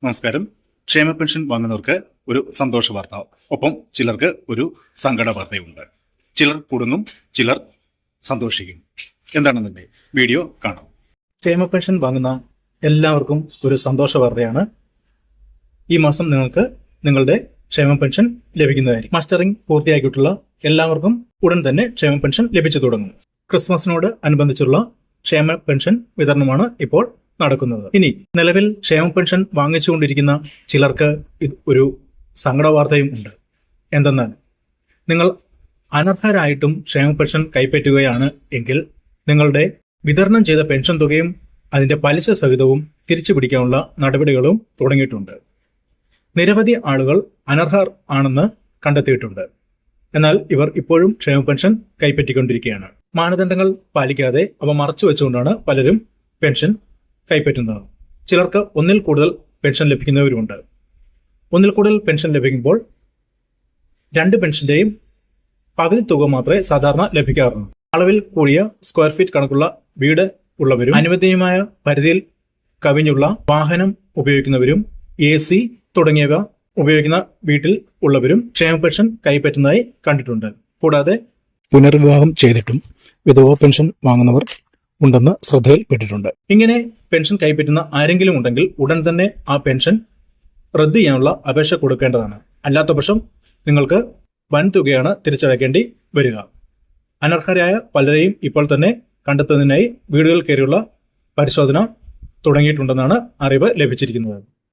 നമസ്കാരം. ക്ഷേമ പെൻഷൻ വാങ്ങുന്നവർക്ക് ഒരു സന്തോഷ വാർത്ത, ഒപ്പം ചിലർക്ക് ഒരു സങ്കട വാർത്തയുണ്ട്. ചിലർ കുടുങ്ങും, ചിലർ സന്തോഷിക്കും. എന്താണെന്നല്ലേ വീഡിയോ കാണാം. ക്ഷേമ പെൻഷൻ വാങ്ങുന്ന എല്ലാവർക്കും ഒരു സന്തോഷ വാർത്തയാണ്. ഈ മാസം നിങ്ങൾക്ക് നിങ്ങളുടെ ക്ഷേമ പെൻഷൻ ലഭിക്കുന്നതായിരിക്കും. മസ്റ്ററിംഗ് പൂർത്തിയാക്കിയിട്ടുള്ള എല്ലാവർക്കും ഉടൻ തന്നെ ക്ഷേമ പെൻഷൻ ലഭിച്ചു തുടങ്ങും. ക്രിസ്മസിനോട് അനുബന്ധിച്ചുള്ള ക്ഷേമ പെൻഷൻ വിതരണമാണ് ഇപ്പോൾ നടക്കുന്നത്. ഇനി നിലവിൽ ക്ഷേമ പെൻഷൻ വാങ്ങിച്ചുകൊണ്ടിരിക്കുന്ന ചിലർക്ക് ഒരു സങ്കട വാർത്തയും ഉണ്ട്. എന്തെന്നാൽ നിങ്ങൾ അനർഹരായിട്ടും ക്ഷേമ പെൻഷൻ കൈപ്പറ്റുകയാണ് എങ്കിൽ നിങ്ങളുടെ വിതരണം ചെയ്ത പെൻഷൻ തുകയും അതിന്റെ പലിശ സഹിതവും തിരിച്ചു പിടിക്കാനുള്ള നടപടികളും തുടങ്ങിയിട്ടുണ്ട്. നിരവധി ആളുകൾ അനർഹർ ആണെന്ന് കണ്ടെത്തിയിട്ടുണ്ട്. എന്നാൽ ഇവർ ഇപ്പോഴും ക്ഷേമ പെൻഷൻ കൈപ്പറ്റിക്കൊണ്ടിരിക്കുകയാണ്. മാനദണ്ഡങ്ങൾ പാലിക്കാതെ അവ മറച്ചു വെച്ചുകൊണ്ടാണ് പലരും പെൻഷൻ കൈപ്പറ്റുന്നത്. ചിലർക്ക് ഒന്നിൽ കൂടുതൽ പെൻഷൻ ലഭിക്കുന്നവരുമുണ്ട്. ഒന്നിൽ കൂടുതൽ പെൻഷൻ ലഭിക്കുമ്പോൾ രണ്ട് പെൻഷന്റെയും പകുതി തുക മാത്രമേ സാധാരണ ലഭിക്കാറുള്ളൂ. അളവിൽ കൂടിയ സ്ക്വയർ ഫീറ്റ് കണക്കുള്ള വീട് ഉള്ളവരും അനുവദനീയമായ പരിധിയിൽ കവിഞ്ഞുള്ള വാഹനം ഉപയോഗിക്കുന്നവരും AC തുടങ്ങിയവ ഉപയോഗിക്കുന്ന വീട്ടിൽ ഉള്ളവരും ക്ഷേമ പെൻഷൻ കൈപ്പറ്റുന്നതായി കണ്ടിട്ടുണ്ട്. കൂടാതെ പുനർവിവാഹം ചെയ്തിട്ടും വിധവ പെൻഷൻ വാങ്ങുന്നവർ ഉണ്ടെന്ന് ശ്രദ്ധയിൽപ്പെട്ടിട്ടുണ്ട്. ഇങ്ങനെ പെൻഷൻ കൈപ്പറ്റുന്ന ആരെങ്കിലും ഉണ്ടെങ്കിൽ ഉടൻ തന്നെ ആ പെൻഷൻ റദ്ദ് ചെയ്യാനുള്ള അപേക്ഷ കൊടുക്കേണ്ടതാണ്. അല്ലാത്ത പക്ഷം നിങ്ങൾക്ക് വൻ തുകയാണ് തിരിച്ചടയ്ക്കേണ്ടി വരിക. അനർഹരായ പലരെയും ഇപ്പോൾ തന്നെ കണ്ടെത്തുന്നതിനായി വീടുകളിൽ കയറിയുള്ള പരിശോധന തുടങ്ങിയിട്ടുണ്ടെന്നാണ് അറിവ് ലഭിച്ചിരിക്കുന്നത്.